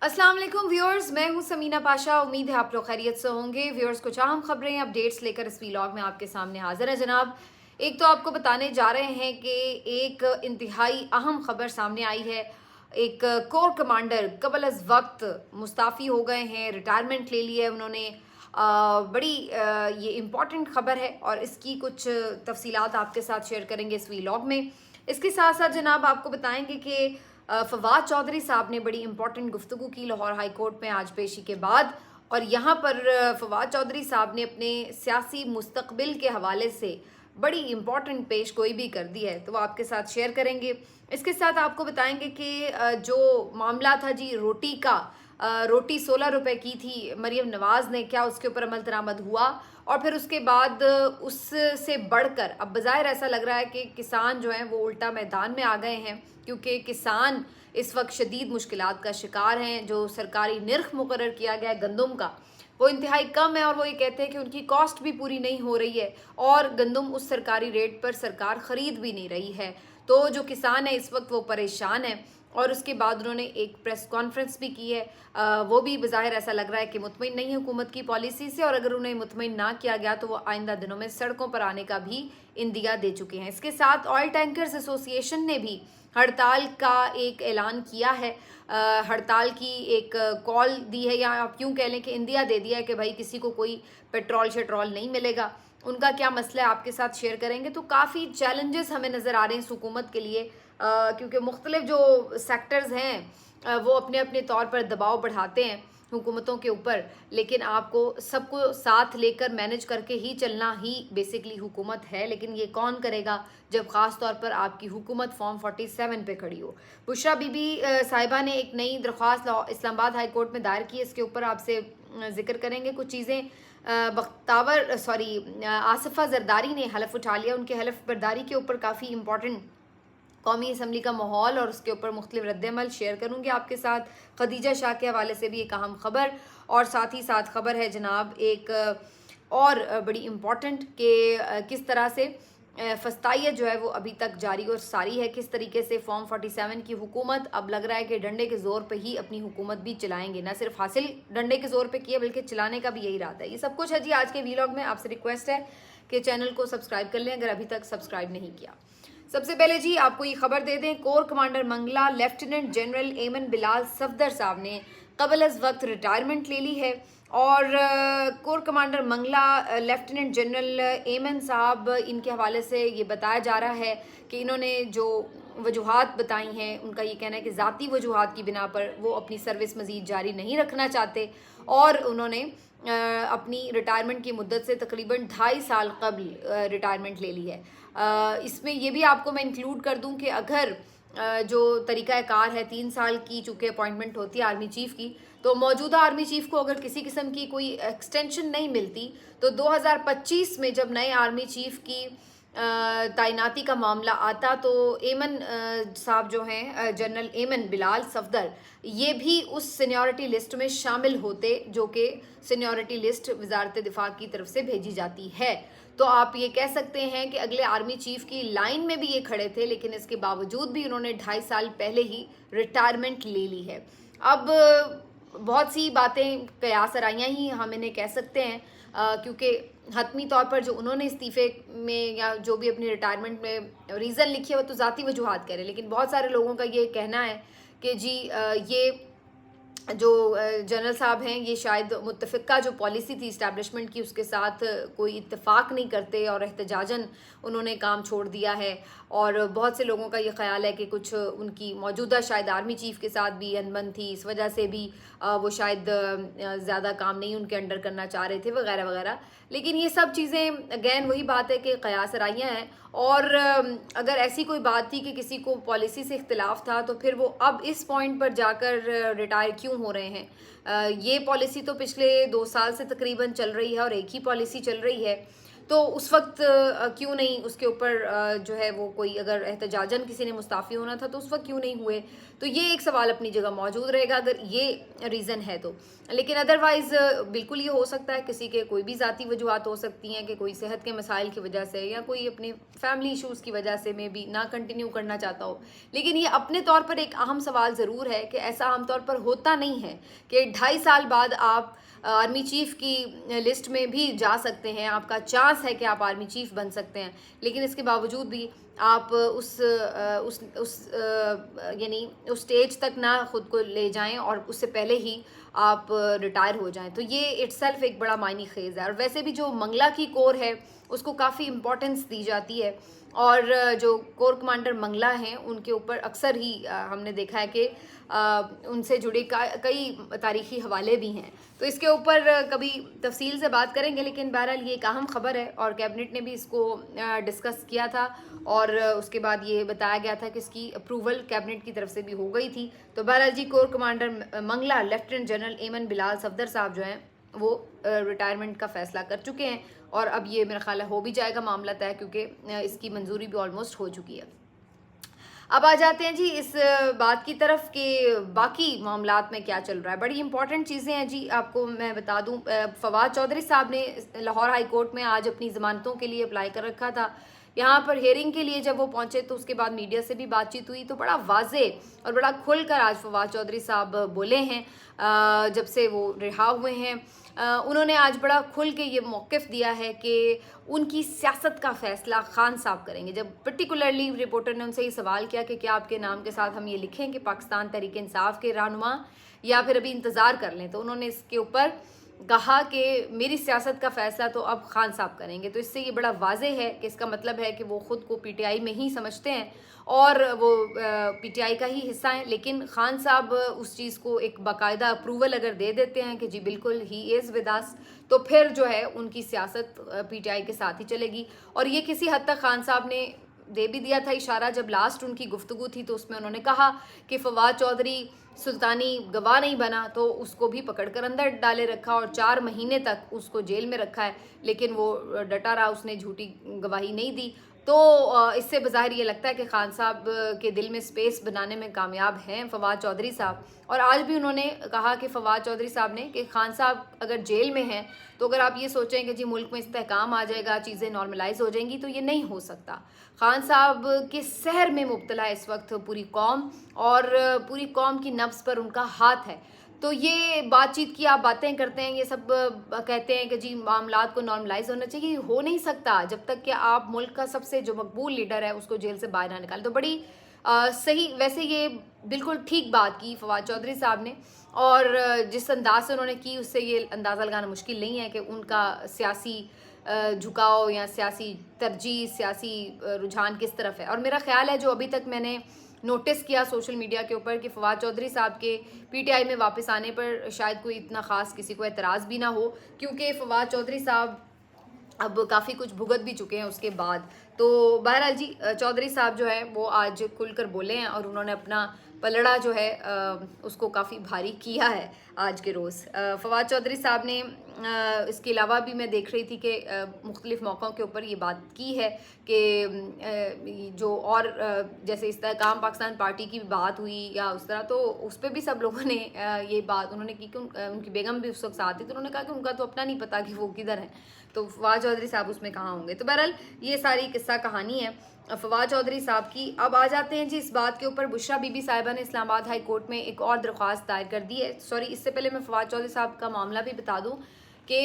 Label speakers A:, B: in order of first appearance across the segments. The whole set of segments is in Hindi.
A: अस्सलाम वालेकुम व्यूअर्स, मैं हूं समीना पाशा। उम्मीद है आप लोग खैरियत से होंगे। व्यूअर्स, कुछ अहम खबरें अपडेट्स लेकर इस व्लॉग में आपके सामने हाजिर है जनाब। एक तो आपको बताने जा रहे हैं कि एक इंतहाई अहम खबर सामने आई है। एक कोर कमांडर कबल अज वक्त मुस्ताफ़ी हो गए हैं, रिटायरमेंट ले ली है उन्होंने। ये इम्पॉर्टेंट खबर है और इसकी कुछ तफसीलात आपके साथ शेयर करेंगे इस व्लॉग में। इसके साथ साथ जनाब आपको बताएंगे कि फवाद चौधरी साहब ने बड़ी इंपॉर्टेंट गुफ्तगू की लाहौर हाई कोर्ट में आज पेशी के बाद। और यहाँ पर फवाद चौधरी साहब ने अपने सियासी मुस्तकबिल के हवाले से बड़ी इंपॉर्टेंट पेश गोई भी कर दी है, तो वो आपके साथ शेयर करेंगे। इसके साथ आपको बताएंगे कि जो मामला था जी रोटी का, रोटी 16 रुपए की थी मरीम नवाज ने, क्या उसके ऊपर अमल दरामद हुआ? और फिर उसके बाद उससे बढ़कर अब बज़ाहिर ऐसा लग रहा है कि किसान जो हैं वो उल्टा मैदान में आ गए हैं, क्योंकि किसान इस वक्त शदीद मुश्किलात का शिकार हैं। जो सरकारी निर्ख मुकर्रर किया गया है गंदम का, वो इंतहाई कम है और वो ये कहते हैं कि उनकी कॉस्ट भी पूरी नहीं हो रही है और गंदम उस सरकारी रेट पर सरकार ख़रीद भी नहीं रही है। तो जो किसान है इस वक्त वो परेशान है। और उसके बाद उन्होंने एक प्रेस कॉन्फ्रेंस भी की है। वो भी बज़ाहिर ऐसा लग रहा है कि मुतमईन नहीं है हुकूमत की पॉलिसी से, और अगर उन्हें मुतमईन ना किया गया तो वो आइंदा दिनों में सड़कों पर आने का भी इंदिया दे चुके हैं। इसके साथ ऑयल टैंकर्स एसोसिएशन ने भी हड़ताल का एक ऐलान किया है। हड़ताल की एक कॉल दी है, या आप यूँ कह लें कि इंदिया दे दिया है कि भाई किसी को कोई पेट्रोल शेट्रोल नहीं मिलेगा। उनका क्या मसला है आपके साथ शेयर करेंगे। तो काफ़ी चैलेंजेस हमें नज़र आ रहे हैं इस हुकूमत के लिए, क्योंकि मुख्तलिफ जो सेक्टर्स हैं वो अपने अपने तौर पर दबाव बढ़ाते हैं हुकूमतों के ऊपर, लेकिन आपको सबको साथ लेकर मैनेज करके ही चलना ही बेसिकली हुकूमत है। लेकिन ये कौन करेगा जब ख़ास तौर पर आपकी हुकूमत फॉर्म 47 पे खड़ी हो। बुशरा बीबी साहिबा ने एक नई दरख्वास्त इस्लामाबाद हाई कोर्ट में दायर की, इसके ऊपर आपसे जिक्र करेंगे कुछ चीज़ें। आसिफा जरदारी ने हलफ उठा लिया। उनके हलफ बर्दारी के ऊपर काफ़ी इंपॉर्टेंट कौमी असम्बली का माहौल और उसके ऊपर मुख्तलिफ रद्दमल शेयर करूँगी आपके साथ। खदीजा शाह के हवाले से भी एक अहम खबर, और साथ ही साथ खबर है जनाब एक और बड़ी इम्पॉर्टेंट कि किस तरह से फस्तायत जो है वो अभी तक जारी और सारी है। किस तरीके से फॉर्म 47 की हुकूमत अब लग रहा है कि डंडे के ज़ोर पे ही अपनी हुकूमत भी चलाएंगे। ना सिर्फ हासिल डंडे के ज़ोर पे किया बल्कि चलाने का भी यही इरादा है। ये सब कुछ है जी आज के व्लॉग में। आपसे रिक्वेस्ट है कि चैनल को सब्सक्राइब कर लें अगर अभी तक सब्सक्राइब नहीं किया। सबसे पहले जी आपको ये खबर दे दें, corps commander Mangla lieutenant general एमन बिलाल सफदर साहब ने कबल अज वक्त रिटायरमेंट ले ली है। और corps commander Mangla lieutenant general Ayman साहब, इनके हवाले से ये बताया जा रहा है कि इन्होंने जो वजूहात बताई हैं, उनका ये कहना है कि ज़ाती वजूहात की बिना पर वो अपनी सर्विस मज़ीद जारी नहीं रखना चाहते, और उन्होंने अपनी रिटायरमेंट की मुद्दत से तकरीबन 2.5 साल कबल रिटायरमेंट ले ली है। इसमें ये भी आपको मैं इंक्लूड कर दूं कि अगर जो तरीका कार है 3 साल की चूँकि अपॉइंटमेंट होती है आर्मी चीफ़ की, तो मौजूदा आर्मी चीफ़ को अगर किसी किस्म की कोई एक्सटेंशन नहीं मिलती तो 2025 में जब नए आर्मी चीफ़ की तैनाती का मामला आता तो एमन साहब जो हैं जनरल एमन बिलाल सफदर, ये भी उस सीनियरिटी लिस्ट में शामिल होते जो कि सीनियरिटी लिस्ट वजारत दिफा की तरफ से भेजी जाती है। तो आप ये कह सकते हैं कि अगले आर्मी चीफ की लाइन में भी ये खड़े थे, लेकिन इसके बावजूद भी उन्होंने 2.5 साल पहले ही रिटायरमेंट ले ली है। अब बहुत सी बातें कयास आराइयाँ ही हम इन्हें कह सकते हैं, क्योंकि हतमी तौर पर जो उन्होंने इस्तीफ़े में या जो भी अपनी रिटायरमेंट में रीज़न लिखी है वो तो ज़ाती वजूहात कह रहे हैं, लेकिन बहुत सारे लोगों का ये कहना है कि जी ये जो जनरल साहब हैं ये शायद मुत्तफ़िका जो पॉलिसी थी इस्टेब्लिशमेंट की उसके साथ कोई इत्तेफाक नहीं करते और एहतजाजन उन्होंने काम छोड़ दिया है। और बहुत से लोगों का ये ख्याल है कि कुछ उनकी मौजूदा शायद आर्मी चीफ़ के साथ भी अनबन थी, इस वजह से भी वो शायद ज़्यादा काम नहीं उनके अंडर करना चाह रहे थे वगैरह वगैरह। लेकिन ये सब चीज़ें अगैन वही बात है कि क़यास आराइयाँ हैं, और अगर ऐसी कोई बात थी कि किसी को पॉलिसी से इख्तिलाफ था तो फिर वो अब इस पॉइंट पर जाकर रिटायर क्यों हो रहे हैं। ये पॉलिसी तो पिछले 2 साल से तकरीबन चल रही है और एक ही पॉलिसी चल रही है। तो उस वक्त क्यों नहीं उसके ऊपर जो है वो कोई अगर एहतजाजन किसी ने मुस्ताफ़ी होना था तो उस वक्त क्यों नहीं हुए। तो ये एक सवाल अपनी जगह मौजूद रहेगा अगर ये रीज़न है तो। लेकिन अदरवाइज़ बिल्कुल ये हो सकता है किसी के कोई भी ज़ाती वजूहत हो सकती हैं कि कोई सेहत के मसाइल की वजह से या कोई अपने फैमिली इशूज़ की वजह से मे बी ना कंटिन्यू करना चाहता हो। लेकिन ये अपने तौर पर एक अहम सवाल ज़रूर है कि ऐसा आमतौर पर होता नहीं है कि 2.5 साल बाद आप आर्मी चीफ़ की लिस्ट में भी जा सकते हैं, आपका चांस है कि आप आर्मी चीफ़ बन सकते हैं। लेकिन इसके बावजूद भी आप यानी उस स्टेज तक ना खुद को ले जाएं और उससे पहले ही आप रिटायर हो जाएं। तो ये इट्सेल्फ एक बड़ा मायने खेज़ है। और वैसे भी जो मंगला की कोर है उसको काफ़ी इम्पोर्टेंस दी जाती है और जो कोर कमांडर मंगला हैं उनके ऊपर अक्सर ही हमने देखा है कि उनसे जुड़े कई तारीख़ी हवाले भी हैं। तो इसके ऊपर कभी तफसील से बात करेंगे, लेकिन बहरहाल ये एक अहम ख़बर है और कैबिनेट ने भी इसको डिस्कस किया था और उसके बाद ये बताया गया था कि इसकी अप्रूवल कैबिनेट की तरफ से भी हो गई थी। तो बहरहाल जी corps commander Mangla lieutenant general एमन बिलाल सफदर साहब जो हैं वो रिटायरमेंट का फ़ैसला कर चुके हैं और अब ये मेरा ख्याल है हो भी जाएगा मामला तय, क्योंकि इसकी मंजूरी भी ऑलमोस्ट हो चुकी है। अब आ जाते हैं जी इस बात की तरफ कि बाकी मामलात में क्या चल रहा है। बड़ी इंपॉर्टेंट चीज़ें हैं जी, आपको मैं बता दूं फवाद चौधरी साहब ने लाहौर हाई कोर्ट में आज अपनी ज़मानतों के लिए अप्लाई कर रखा था। यहाँ पर हेयरिंग के लिए जब वो पहुँचे तो उसके बाद मीडिया से भी बातचीत हुई तो बड़ा वाजे और बड़ा खुलकर आज फवाद चौधरी साहब बोले हैं। जब से वो रिहा हुए हैं उन्होंने आज बड़ा खुल के ये मौक़िफ़ दिया है कि उनकी सियासत का फ़ैसला खान साहब करेंगे। जब पर्टिकुलरली रिपोर्टर ने उनसे ये सवाल किया कि क्या आपके नाम के साथ हम ये लिखें कि पाकिस्तान तहरीक इंसाफ के रहनुमा या फिर अभी इंतज़ार कर लें, तो उन्होंने इसके ऊपर कहा कि मेरी सियासत का फ़ैसला तो अब खान साहब करेंगे। तो इससे ये बड़ा वाज़े है कि इसका मतलब है कि वो ख़ुद को पीटीआई में ही समझते हैं और वो पीटीआई का ही हिस्सा हैं। लेकिन खान साहब उस चीज़ को एक बाकायदा अप्रूवल अगर दे देते हैं कि जी बिल्कुल ही इज़ विद अस, तो फिर जो है उनकी सियासत पीटीआई के साथ ही चलेगी। और ये किसी हद तक खान साहब ने दे भी दिया था इशारा। जब लास्ट उनकी गुफ्तगू थी तो उसमें उन्होंने कहा कि फवाद चौधरी सुल्तानी गवाह नहीं बना तो उसको भी पकड़कर अंदर डाले रखा और 4 महीने तक उसको जेल में रखा है, लेकिन वो डटा रहा, उसने झूठी गवाही नहीं दी। तो इससे बज़ाहिर ये लगता है कि खान साहब के दिल में स्पेस बनाने में कामयाब हैं फवाद चौधरी साहब। और आज भी उन्होंने कहा कि फवाद चौधरी साहब ने कि खान साहब अगर जेल में हैं तो अगर आप ये सोचें कि जी मुल्क में इस्तेहकाम आ जाएगा, चीज़ें नॉर्मलाइज हो जाएंगी, तो ये नहीं हो सकता। खान साहब के सहर में मुब्तला है इस वक्त पूरी कौम और पूरी कौम की नफ्स पर उनका हाथ है। तो ये बातचीत की आप बातें करते हैं, ये सब कहते हैं कि जी मामलात को नॉर्मलाइज होना चाहिए, हो नहीं सकता जब तक कि आप मुल्क का सबसे जो मकबूल लीडर है उसको जेल से बाहर ना निकालें। तो बड़ी सही, वैसे ये बिल्कुल ठीक बात की फवाद चौधरी साहब ने और जिस अंदाज से उन्होंने की उससे ये अंदाज़ा लगाना मुश्किल नहीं है कि उनका सियासी झुकाव या सियासी तरजीह, सियासी रुझान किस तरफ है। और मेरा ख्याल है जो अभी तक मैंने नोटिस किया सोशल मीडिया के ऊपर कि फवाद चौधरी साहब के पीटीआई में वापस आने पर शायद कोई इतना ख़ास किसी को एतराज़ भी ना हो, क्योंकि फवाद चौधरी साहब अब काफ़ी कुछ भुगत भी चुके हैं उसके बाद। तो बहरहाल जी चौधरी साहब जो है वो आज खुलकर बोले हैं और उन्होंने अपना पलड़ा जो है उसको काफ़ी भारी किया है आज के रोज़। फवाद चौधरी साहब ने इसके अलावा भी मैं देख रही थी कि मुख्तलिफ़ मौक़ों के ऊपर ये बात की है कि जो और जैसे इस्तेहकाम पाकिस्तान पार्टी की बात हुई या उस तरह, तो उस पर भी सब लोगों ने ये बात उन्होंने की कि उनकी बेगम भी उस वक्त साथ थी, तो उन्होंने कहा कि उनका तो अपना नहीं पता कि वो किधर हैं, तो फवाद चौधरी साहब उसमें कहाँ होंगे। तो बहरहाल ये सारी किस्सा कहानी है फवाद चौधरी साहब की। अब आ जाते हैं जी इस बात के ऊपर, बुशरा बीबी साहिबा ने इस्लामाबाद हाई कोर्ट में एक और दरख्वास्त दायर कर दी है। सॉरी, इससे पहले मैं फवाद चौधरी साहब का मामला भी बता दूं कि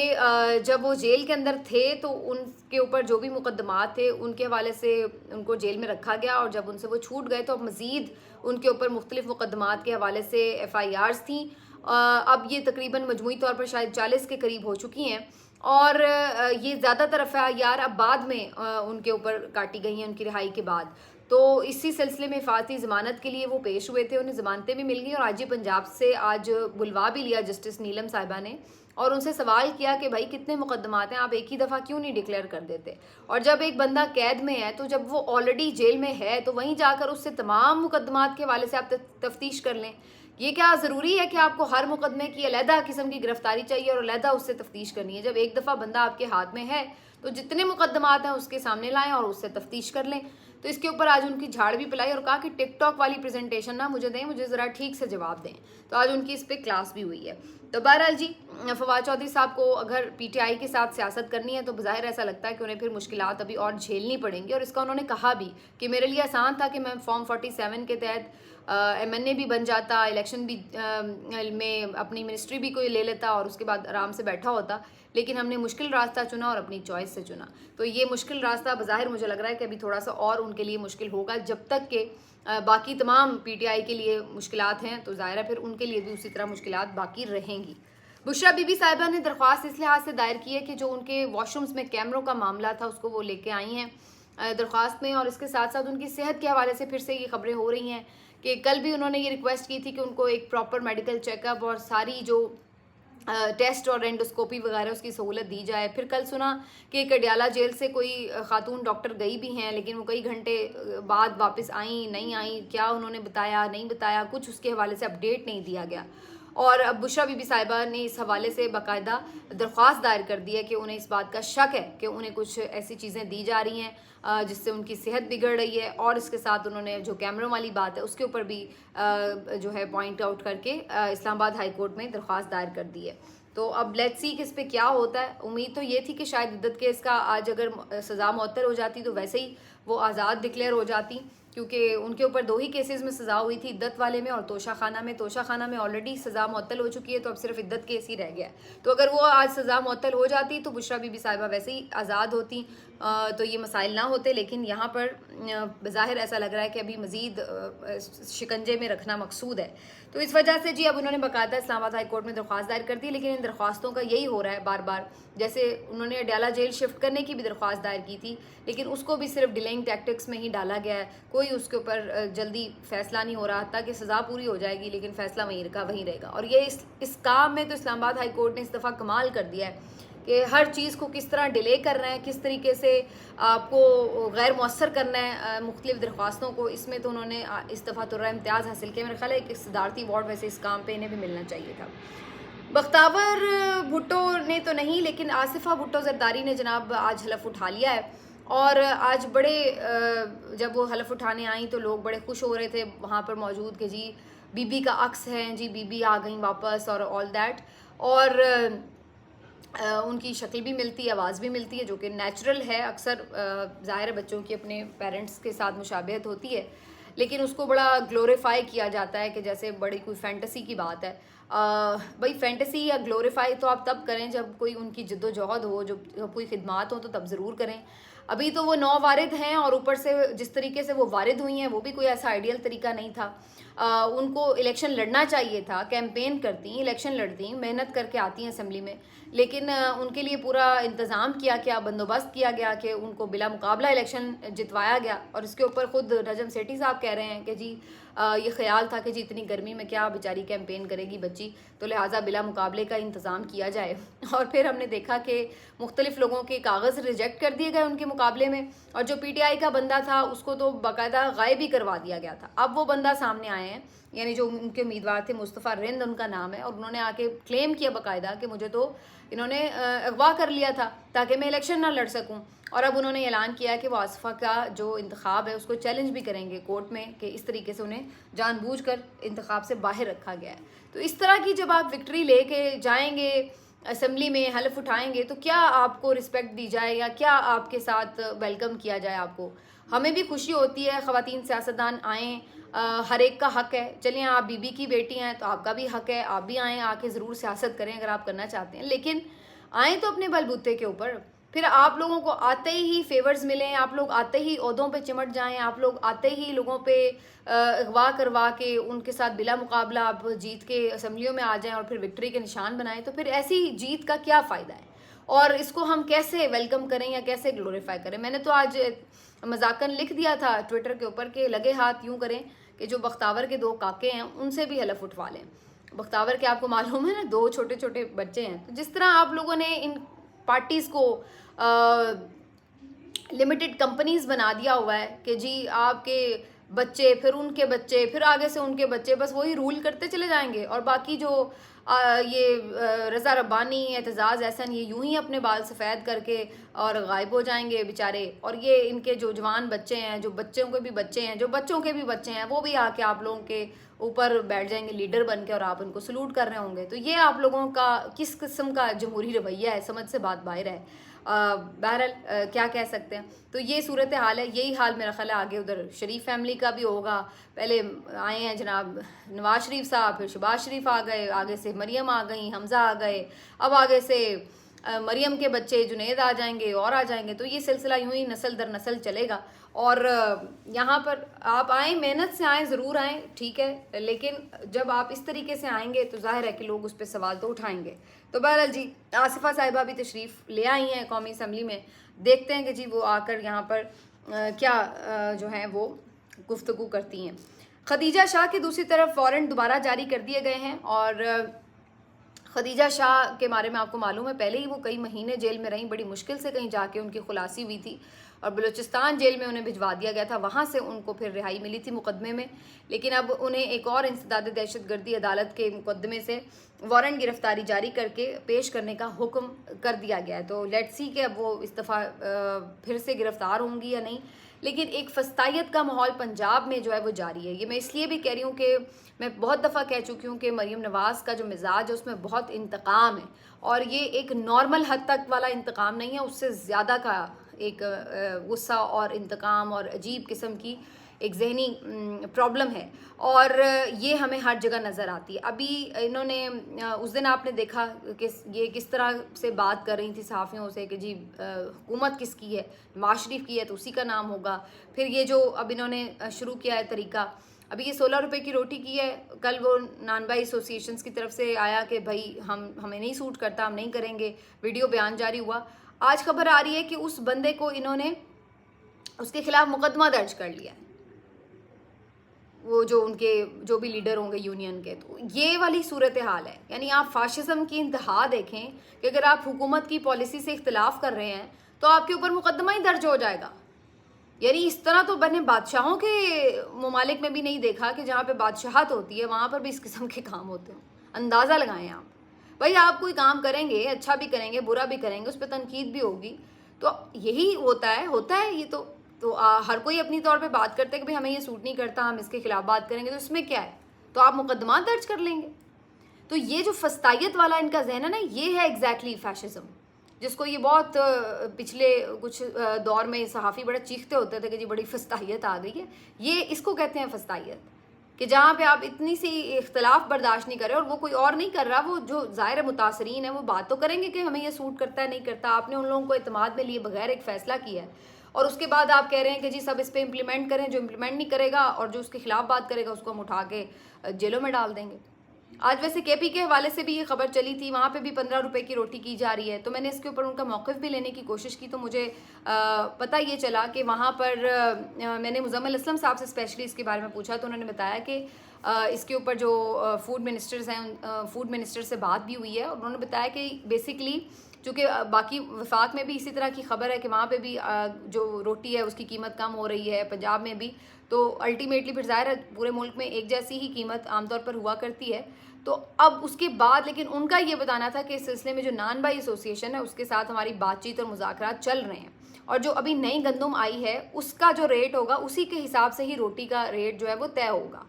A: जब वो जेल के अंदर थे तो उनके ऊपर जो भी मुकदमात थे उनके हवाले से उनको जेल में रखा गया और जब उनसे वो छूट गए तो अब मज़ीद उनके ऊपर मुख्तलिफ़ मुकदमात के हवाले से FIRs थी। अब ये तकरीबन मजमूई तौर पर शायद 40 के करीब हो चुकी हैं और ये ज़्यादातर FIR अब बाद में उनके ऊपर काटी गई हैं उनकी रिहाई के बाद। तो इसी सिलसिले में हिफाजती ज़मानत के लिए वो पेश हुए थे, उन्हें ज़मानतें भी मिल गई और आज ही पंजाब से आज बुलवा भी लिया जस्टिस नीलम साहिबा ने और उनसे सवाल किया कि भाई कितने मुकदमात हैं, आप एक ही दफ़ा क्यों नहीं डिक्लेयर कर देते। और जब एक बंदा कैद में है तो जब वो ऑलरेडी जेल में है तो वहीं जाकर उससे तमाम मुकदमात के हवाले से आप तफ्तीश कर लें। ये क्या ज़रूरी है कि आपको हर मुकदमे की अलहदा किस्म की गिरफ्तारी चाहिए और अलहदा उससे तफ्तीश करनी है। जब एक दफ़ा बंदा आपके हाथ में है तो जितने मुकदमात हैं उसके सामने लाएं और उससे तफ्तीश कर लें। तो इसके ऊपर आज उनकी झाड़ भी पिलाई और कहा कि टिकटॉक वाली प्रेजेंटेशन ना मुझे दें, मुझे ज़रा ठीक से जवाब दें। तो आज उनकी इस पर क्लास भी हुई है। तो बहरहाल जी, फवाद चौधरी साहब को अगर पीटीआई के साथ सियासत करनी है तो ज़ाहिर ऐसा लगता है कि उन्हें फिर मुश्किलात अभी और झेलनी पड़ेंगी। और इसका उन्होंने कहा भी कि मेरे लिए आसान था कि मैं फॉर्म 47 के तहत MNA भी बन जाता, इलेक्शन भी में अपनी मिनिस्ट्री भी कोई ले लेता और उसके बाद आराम से बैठा होता, लेकिन हमने मुश्किल रास्ता चुना और अपनी चॉइस से चुना। तो ये मुश्किल रास्ता बज़ाहिर मुझे लग रहा है कि अभी थोड़ा सा और उनके लिए मुश्किल होगा, जब तक कि बाकी तमाम पीटीआई के लिए मुश्किलात हैं तो ज़ाहिर है फिर उनके लिए भी उसी तरह मुश्किलात बाकी रहेंगी। बुशरा बीबी साहिबा ने दरख्वास्त इस लिहाज से दायर की है कि जो उनके वॉशरूम्स में कैमरों का मामला था उसको वो लेके आई हैं दरख्वास्त में, और इसके साथ साथ उनकी सेहत के हवाले से फिर से ये खबरें हो रही हैं कि कल भी उन्होंने ये रिक्वेस्ट की थी कि उनको एक प्रॉपर मेडिकल चेकअप और सारी जो टेस्ट और एंडोस्कोपी वगैरह उसकी सहूलत दी जाए। फिर कल सुना कि कडियाला जेल से कोई खातून डॉक्टर गई भी हैं, लेकिन वो कई घंटे बाद वापस आई नहीं आई, क्या उन्होंने बताया नहीं बताया, कुछ उसके हवाले से अपडेट नहीं दिया गया। और अब बुशरा बीबी साहिबा ने इस हवाले से बाकायदा दरख्वास्त दायर कर दी है कि उन्हें इस बात का शक है कि उन्हें कुछ ऐसी चीज़ें दी जा रही हैं जिससे उनकी सेहत बिगड़ रही है। और इसके साथ उन्होंने जो कैमरों वाली बात है उसके ऊपर भी जो है पॉइंट आउट करके इस्लामाबाद हाई कोर्ट में दरख्वास्त दायर कर दी है। तो अब लेट्स सी कि इस पर क्या होता है। उम्मीद तो ये थी कि शायद इद्दत केस का आज अगर सज़ा मुअत्तल हो जाती तो वैसे ही वो आज़ाद डिक्लेयर हो जाती, क्योंकि उनके ऊपर 2 ही केसेस में सज़ा हुई थी, इद्दत वाले में और तोशा खाना में। तोशा खाना में ऑलरेडी सज़ा मुअत्तल हो चुकी है, तो अब सिर्फ इद्दत केस ही रह गया है। तो अगर वो आज सज़ा मुअत्तल हो जाती तो बुशरा बीबी साहिबा वैसे ही आज़ाद होती, तो ये मसाइल ना होते। लेकिन यहाँ पर ज़ाहिर ऐसा लग रहा है कि अभी मज़ीद शिकंजे में रखना मकसूद है। तो इस वजह से जी अब उन्होंने बाकायदा इस्लामाबाद हाई कोर्ट में दरख्वास्त दायर कर दी। लेकिन इन दरख्वास्तों का यही हो रहा है बार बार, जैसे उन्होंने अडयाला जेल शिफ्ट करने की भी दरख्वास्त दायर की थी, लेकिन उसको भी सिर्फ डिलेइंग टैक्टिक्स में ही डाला गया है। कोई उसके ऊपर जल्दी फैसला नहीं हो रहा, ताकि सज़ा पूरी हो जाएगी लेकिन फैसला वहीं का वहीं रहेगा। और ये इस काम में तो इस्लामाबाद हाई कोर्ट ने इस दफ़ा कमाल कर दिया है कि हर चीज़ को किस तरह डिले करना है, किस तरीके से आपको गैर मौसर करना है मुख्तलिफ दरख्वास्तों को। इसमें तो उन्होंने इस दफ़ा तो इम्तियाज़ हासिल किया। मेरा ख्याल है एक सदारती अवार्ड वैसे इस काम पे इन्हें भी मिलना चाहिए था। बख्तावर भुट्टो ने तो नहीं, लेकिन आसिफा भुट्टो जरदारी ने जनाब आज हलफ उठा लिया है। और आज बड़े जब वो हलफ उठाने आई तो लोग बड़े खुश हो रहे थे वहाँ पर मौजूद कि जी बीबी का अक्स है, जी बीबी आ गई वापस और ऑल दैट। और उनकी शक्ल भी मिलती है, आवाज़ भी मिलती है, जो कि नेचुरल है। अक्सर ज़ाहिर बच्चों की अपने पेरेंट्स के साथ मुशाबहत होती है, लेकिन उसको बड़ा ग्लोरीफाई किया जाता है कि जैसे बड़ी कोई फैंटेसी की बात है। भाई फैंटेसी या ग्लोरीफाई तो आप तब करें जब कोई उनकी जद्दोजहद हो, जब कोई खिदमात हो, तो तब ज़रूर करें। अभी तो वो 9 वारिद हैं और ऊपर से जिस तरीके से वो वारिद हुई हैं वो भी कोई ऐसा आइडियल तरीका नहीं था। उनको इलेक्शन लड़ना चाहिए था, कैंपेन करती, इलेक्शन लड़ती, मेहनत करके आती हैं असम्बली में, लेकिन उनके लिए पूरा इंतज़ाम किया गया, बंदोबस्त किया गया कि उनको बिला मुकाबला इलेक्शन जितवाया गया। और इसके ऊपर ख़ुद नजम सेठी साहब कह रहे हैं कि जी ये ख्याल था कि जी इतनी गर्मी में क्या बेचारी कैंपेन करेगी बच्ची, तो लिहाजा बिला मुकाबले का इंतज़ाम किया जाए। और फिर हमने देखा कि मुख्तलिफ लोगों के कागज़ रिजेक्ट कर दिए गए उनके मुकाबले में, और जो PTI का बंदा था उसको तो बाकायदा गायब ही करवा दिया गया था। अब वो बंदा सामने आए हैं, यानी जो उनके उम्मीदवार थे, मुस्तफ़ा रिंद उनका नाम है, और उन्होंने आके क्लेम किया बाकायदा कि मुझे तो इन्होंने अगवा कर लिया था ताकि मैं इलेक्शन ना लड़ सकूं। और अब उन्होंने ऐलान किया कि वो आसिफा का जो इंतखाब है उसको चैलेंज भी करेंगे कोर्ट में, कि इस तरीके से उन्हें जानबूझकर इंतखाब से बाहर रखा गया है। तो इस तरह की जब आप विक्ट्री लेके जाएंगे असम्बली में, हलफ उठाएंगे, तो क्या आपको रिस्पेक्ट दी जाए या क्या आपके साथ वेलकम किया जाए आपको? हमें भी खुशी होती है ख़वातीन सियासतदान आएँ, हर एक का हक़ है। चलिए आप बीबी की बेटी हैं तो आपका भी हक़ है, आप भी आएँ, आके ज़रूर सियासत करें अगर आप करना चाहते हैं, लेकिन आएँ तो अपने बलबूते के ऊपर। फिर आप लोगों को आते ही फेवर्स मिलें, आप लोग आते ही ओहदों पे चिमट जाएं, आप लोग आते ही लोगों पे अगवा करवा के उनके साथ बिला मुकाबला आप जीत के असम्बलियों में आ जाएं और फिर विक्ट्री के निशान बनाएं, तो फिर ऐसी जीत का क्या फ़ायदा है? और इसको हम कैसे वेलकम करें या कैसे ग्लोरीफाई करें? मैंने तो आज मजाकन लिख दिया था ट्विटर के ऊपर कि लगे हाथ यूँ करें कि जो बख्तावर के 2 काके हैं उनसे भी हलफ उठवा लें। बख्तावर के आपको मालूम है ना 2 छोटे छोटे बच्चे हैं, तो जिस तरह आप लोगों ने इन पार्टीज़ को लिमिटेड कंपनीज बना दिया हुआ है कि जी आपके बच्चे, फिर उनके बच्चे, फिर आगे से उनके बच्चे, बस वही रूल करते चले जाएंगे। और बाकी जो रज़ा रब्बानी, एतजाज़ एहसन, ये यूं ही अपने बाल सफ़ेद करके और गायब हो जाएंगे बेचारे। और ये इनके जो जवान बच्चे हैं, जो बच्चों के भी बच्चे हैं, जो बच्चों के भी बच्चे हैं, वो भी आके आप लोगों के ऊपर बैठ जाएंगे लीडर बन के, और आप उनको सलूट कर रहे होंगे। तो ये आप लोगों का किस किस्म का जमहूरी रवैया है, समझ से बात बाहर है। बहरहाल क्या कह सकते हैं। तो ये सूरत हाल है। यही हाल मेरा ख्याल है आगे उधर शरीफ फैमिली का भी होगा। पहले आए हैं जनाब नवाज शरीफ साहब, फिर शहबाज शरीफ आ गए, आगे से मरियम आ गई, हमज़ा आ गए, अब आगे से मरियम के बच्चे जुनैद आ जाएंगे और आ जाएंगे। तो ये सिलसिला यूं ही नस्ल दर नस्ल चलेगा। और यहाँ पर आप आएँ, मेहनत से आएँ, ज़रूर आएँ, ठीक है, लेकिन जब आप इस तरीके से आएंगे तो जाहिर है कि लोग उस पर सवाल तो उठाएंगे। तो बहरहाल जी, आसिफा साहिबा भी तशरीफ़ ले आई हैं कौमी असम्बली में। देखते हैं कि जी वो आकर यहाँ पर क्या जो है वो गुफ्तगू करती हैं। खदीजा शाह की दूसरी तरफ वारंट दोबारा जारी कर दिए गए हैं। और खदीजा शाह के बारे में आपको मालूम है, पहले ही वो कई महीने जेल में रहीं, बड़ी मुश्किल से कहीं जाके उनकी खुलासी हुई थी और बलूचिस्तान जेल में उन्हें भिजवा दिया गया था। वहाँ से उनको फिर रिहाई मिली थी मुकदमे में। लेकिन अब उन्हें एक और इंसदाद दहशतगर्दी अदालत के मुकदमे से वारंट गिरफ्तारी जारी करके पेश करने का हुक्म कर दिया गया है। तो लेट्स सी कि अब वो इस दफ़ा फिर से गिरफ्तार होंगी या नहीं। लेकिन एक फस्तायत का माहौल पंजाब में जो है वो जारी है। ये मैं इसलिए भी कह रही हूँ कि मैं बहुत दफ़ा कह चुकी हूँ कि मरीम नवाज़ का जो मिजाज है उसमें बहुत इंतकाम है, और ये एक नॉर्मल हद तक वाला इंतकाम नहीं है, उससे ज़्यादा का एक गुस्सा और इंतकाम और अजीब किस्म की एक जहनी प्रॉब्लम है। और ये हमें हर जगह नज़र आती है। अभी इन्होंने उस दिन आपने देखा कि ये किस तरह से बात कर रही थी सहाफ़ियों से कि जी हुकूमत किसकी है, नवाज शरीफ की है तो उसी का नाम होगा। फिर ये जो अब इन्होंने शुरू किया है तरीका, अभी ये 16 रुपए की रोटी की है, कल वो नानबाई एसोसिएशंस की तरफ से आया कि भाई हमें नहीं सूट करता, हम नहीं करेंगे, वीडियो बयान जारी हुआ। आज खबर आ रही है कि उस बंदे को इन्होंने उसके खिलाफ मुकदमा दर्ज कर लिया है, वो जो उनके जो भी लीडर होंगे यूनियन के। तो ये वाली सूरत हाल है। यानी आप फाशिज्म की इंतहा देखें कि अगर आप हुकूमत की पॉलिसी से इख्तलाफ कर रहे हैं तो आपके ऊपर मुकदमा ही दर्ज हो जाएगा। यानी इस तरह तो मैंने बादशाहों के ममालिक में भी नहीं देखा कि जहाँ पे बादशाहत होती है वहाँ पर भी इस किस्म के काम होते हैं। अंदाज़ा लगाएं आप। भाई आप कोई काम करेंगे, अच्छा भी करेंगे, बुरा भी करेंगे, उस पर तनकीद भी होगी, तो यही होता है ये तो हर कोई अपनी तौर पे बात करता है कि भाई हमें ये सूट नहीं करता, हम इसके खिलाफ बात करेंगे, तो इसमें क्या है, तो आप मुकदमा दर्ज कर लेंगे। तो ये जो फस्तायत वाला इनका जहन है ना, ये है एग्जैक्टली फैशिज्म, जिसको ये बहुत पिछले कुछ दौर में सहाफ़ी बड़ा चीखते होते थे कि जी बड़ी फस्तायत आ गई है। ये इसको कहते हैं फस्तायत, कि जहाँ पे आप इतनी सी इख्तलाफ बर्दाश्त नहीं कर रहे और वो कोई और नहीं कर रहा, वो जो ज़ाहिर मुतासरीन है वो बात तो करेंगे कि हमें ये सूट करता है नहीं करता। आपने उन लोगों को एतमाद में लिए बगैर एक फ़ैसला किया है और उसके बाद आप कह रहे हैं कि जी सब इस पर इम्प्लीमेंट करें। जो इम्प्लीमेंट नहीं करेगा और जो उसके खिलाफ बात करेगा उसको हम उठा के जेलों में डाल देंगे। आज वैसे केपी के हवाले से भी ये खबर चली थी, वहाँ पे भी 15 रुपए की रोटी की जा रही है। तो मैंने इसके ऊपर उनका मौक़िफ़ भी लेने की कोशिश की, तो मुझे पता ये चला कि वहाँ पर मैंने मुज़म्मिल असलम साहब से स्पेशली इसके बारे में पूछा, तो उन्होंने बताया कि इसके ऊपर जो फूड मिनिस्टर्स हैं, फूड मिनिस्टर से बात भी हुई है और उन्होंने बताया कि बेसिकली चूँकि बाकी वफाक में भी इसी तरह की खबर है कि वहाँ पे भी जो रोटी है उसकी कीमत कम हो रही है, पंजाब में भी, तो अल्टीमेटली फिर ज़ाहिर है पूरे मुल्क में एक जैसी ही कीमत आमतौर पर हुआ करती है। तो अब उसके बाद लेकिन उनका ये बताना था कि इस सिलसिले में जो नानबाई एसोसिएशन है उसके साथ हमारी बातचीत और मुज़ाकरात चल रहे हैं और जो अभी नई गंदम आई है उसका जो रेट होगा उसी के हिसाब से ही रोटी का रेट जो है वो तय होगा।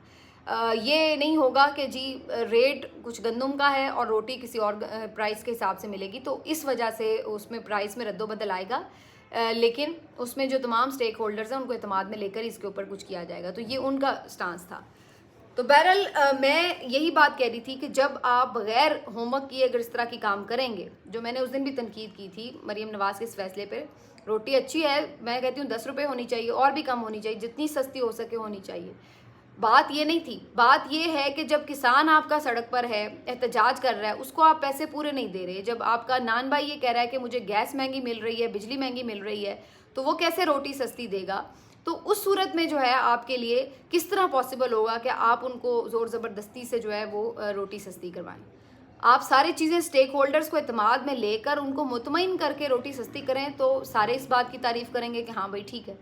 A: ये नहीं होगा कि जी रेट कुछ गंदम का है और रोटी किसी और प्राइस के हिसाब से मिलेगी, तो इस वजह से उसमें प्राइस में रद्दोबदल आएगा। लेकिन उसमें जो तमाम स्टेक होल्डर्स हैं उनको एतमाद में लेकर इसके ऊपर कुछ किया जाएगा। तो ये उनका स्टांस था। तो बहरहाल मैं यही बात कह रही थी कि जब आप बगैर होमवर्क किए अगर इस तरह की काम करेंगे, जो मैंने उस दिन भी तनकीद की थी मरीम नवाज़ के इस फैसले पर, रोटी अच्छी है, मैं कहती हूँ 10 रुपये होनी चाहिए और भी कम होनी चाहिए, जितनी सस्ती हो सके होनी चाहिए। बात ये नहीं थी, बात ये है कि जब किसान आपका सड़क पर है, एहतजाज कर रहा है, उसको आप पैसे पूरे नहीं दे रहे। जब आपका नान भाई ये कह रहा है कि मुझे गैस महंगी मिल रही है, बिजली महंगी मिल रही है, तो वो कैसे रोटी सस्ती देगा? तो उस सूरत में जो है आपके लिए किस तरह पॉसिबल होगा कि आप उनको ज़ोर ज़बरदस्ती से जो है वो रोटी सस्ती करवाएं? आप सारी चीज़ें स्टेक होल्डर्स को एतमाद में लेकर उनको मुतमईन करके रोटी सस्ती करें तो सारे इस बात की तारीफ़ करेंगे कि हाँ भाई ठीक है।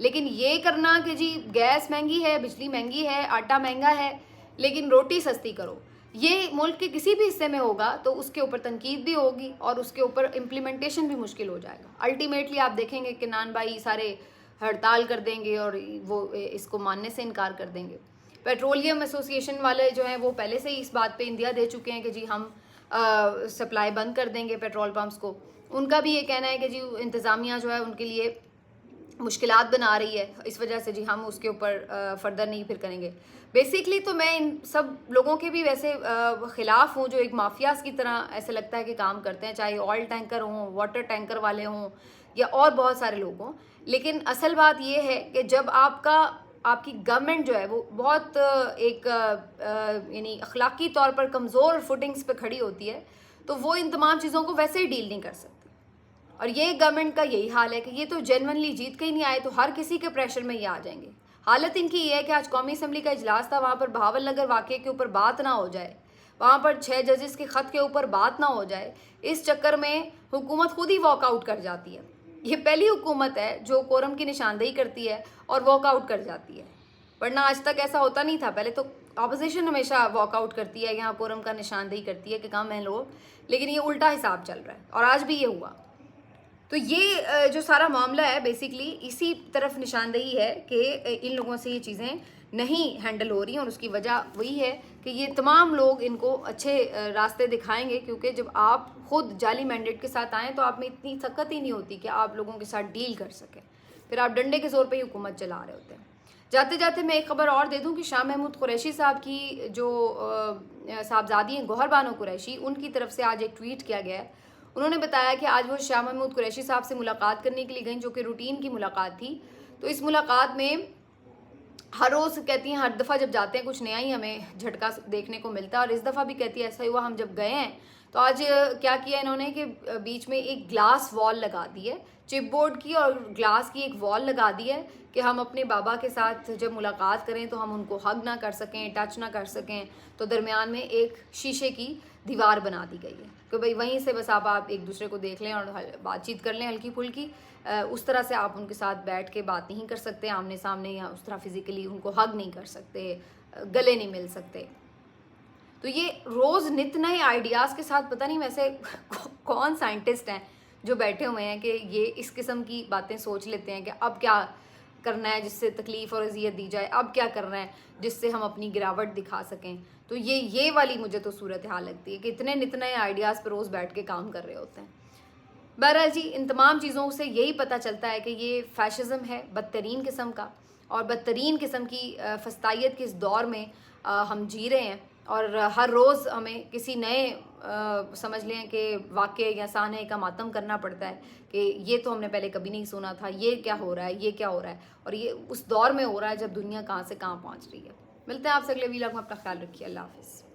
A: लेकिन ये करना कि जी गैस महंगी है, बिजली महंगी है, आटा महंगा है, लेकिन रोटी सस्ती करो, ये मुल्क के किसी भी हिस्से में होगा तो उसके ऊपर तनकीद भी होगी और उसके ऊपर इम्प्लीमेंटेशन भी मुश्किल हो जाएगा। अल्टीमेटली आप देखेंगे कि नान भाई सारे हड़ताल कर देंगे और वो इसको मानने से इनकार कर देंगे। पेट्रोलियम एसोसिएशन वाले जो हैं वो पहले से ही इस बात पे इंदिया दे चुके हैं कि जी हम सप्लाई बंद कर देंगे पेट्रोल पंप्स को। उनका भी ये कहना है कि जी इंतज़ामिया जो है उनके लिए मुश्किलात बना रही है, इस वजह से जी हम उसके ऊपर फर्दर नहीं फिर करेंगे। बेसिकली तो मैं इन सब लोगों के भी वैसे ख़िलाफ़ हूँ जो एक माफियाज़ की तरह ऐसे लगता है कि काम करते हैं, चाहे ऑयल टैंकर हों, वाटर टैंकर वाले हों या और बहुत सारे लोग हों। लेकिन असल बात ये है कि जब आपकी गवर्नमेंट जो है वो बहुत एक यानी अखलाकी तौर पर कमज़ोर फुटिंग्स पे खड़ी होती है तो वो इन तमाम चीज़ों को वैसे ही डील नहीं कर सकती। और ये गवर्नमेंट का यही हाल है कि ये तो जेन्युइनली जीत के ही नहीं आए तो हर किसी के प्रेशर में ये आ जाएंगे। हालत इनकी ये है कि आज कौमी असम्बली का इजलास था, वहाँ पर बहावल नगर वाक़े के ऊपर बात ना हो जाए, वहाँ पर 6 जजेस के ख़त के ऊपर बात ना हो जाए, इस चक्कर में हुकूमत खुद ही वॉकआउट कर जाती है। ये पहली हुकूमत है जो कोरम की निशानदेही करती है और वॉकआउट कर जाती है, वरना आज तक ऐसा होता नहीं था। पहले तो अपोजिशन हमेशा वॉकआउट करती है, यहाँ कोरम का निशानदेही करती है कि काम है लोग, लेकिन ये उल्टा हिसाब चल रहा है और आज भी ये हुआ। तो ये जो सारा मामला है बेसिकली इसी तरफ निशानदेही है कि इन लोगों से ये चीज़ें नहीं हैंडल हो रही और उसकी वजह वही है कि ये तमाम लोग इनको अच्छे रास्ते दिखाएंगे, क्योंकि जब आप खुद जाली मैंडेट के साथ आएँ तो आप में इतनी ताकत ही नहीं होती कि आप लोगों के साथ डील कर सकें, फिर आप डंडे के जोर पे ही हुकूमत चला रहे होते हैं। जाते जाते मैं एक खबर और दे दूं कि शाह महमूद कुरैशी साहब की जो साहबजादी हैं गौहर बानो कुरैशी, उनकी तरफ से आज एक ट्वीट किया गया है। उन्होंने बताया कि आज वो शाह महमूद कुरैशी साहब से मुलाकात करने के लिए गई, जो कि रूटीन की मुलाकात थी। तो इस मुलाकात में हर रोज़ कहती हैं, हर दफ़ा जब जाते हैं कुछ नया ही हमें झटका देखने को मिलता है, और इस दफ़ा भी कहती है ऐसा ही हुआ। हम जब गए हैं तो आज क्या किया इन्होंने कि बीच में एक ग्लास वॉल लगा दी है, चिपबोर्ड की और ग्लास की एक वॉल लगा दी है कि हम अपने बाबा के साथ जब मुलाकात करें तो हम उनको हग ना कर सकें, टच ना कर सकें, तो दरमियान में एक शीशे की दीवार बना दी गई है कि भाई वहीं से बस आप एक दूसरे को देख लें और बातचीत कर लें हल्की फुल्की। उस तरह से आप उनके साथ बैठ के बात नहीं कर सकते आमने सामने, या उस तरह फिज़िकली उनको हग नहीं कर सकते, गले नहीं मिल सकते। तो ये रोज़ नित नए आइडियाज़ के साथ, पता नहीं वैसे कौन साइंटिस्ट हैं जो बैठे हुए हैं कि ये इस किस्म की बातें सोच लेते हैं कि अब क्या करना है जिससे तकलीफ़ और अजियत दी जाए, अब क्या करना है जिससे हम अपनी गिरावट दिखा सकें। तो ये वाली मुझे तो सूरत हाल लगती है कि इतने नित नए आइडियाज़ पर रोज़ बैठ के काम कर रहे होते हैं। बहरहाल जी, इन तमाम चीज़ों से यही पता चलता है कि ये फैशिज़म है बदतरीन किस्म का, और बदतरीन किस्म की फस्तायत के इस दौर में हम जी रहे हैं, और हर रोज़ हमें किसी नए समझ लें कि वाक़े या साने का मातम करना पड़ता है कि ये तो हमने पहले कभी नहीं सुना था, ये क्या हो रहा है, ये क्या हो रहा है, और ये उस दौर में हो रहा है जब दुनिया कहाँ से कहाँ पहुँच रही है। मिलते हैं आपसे अगले वीडियो में, अपना ख्याल रखिए, अल्लाह हाफ़िज़।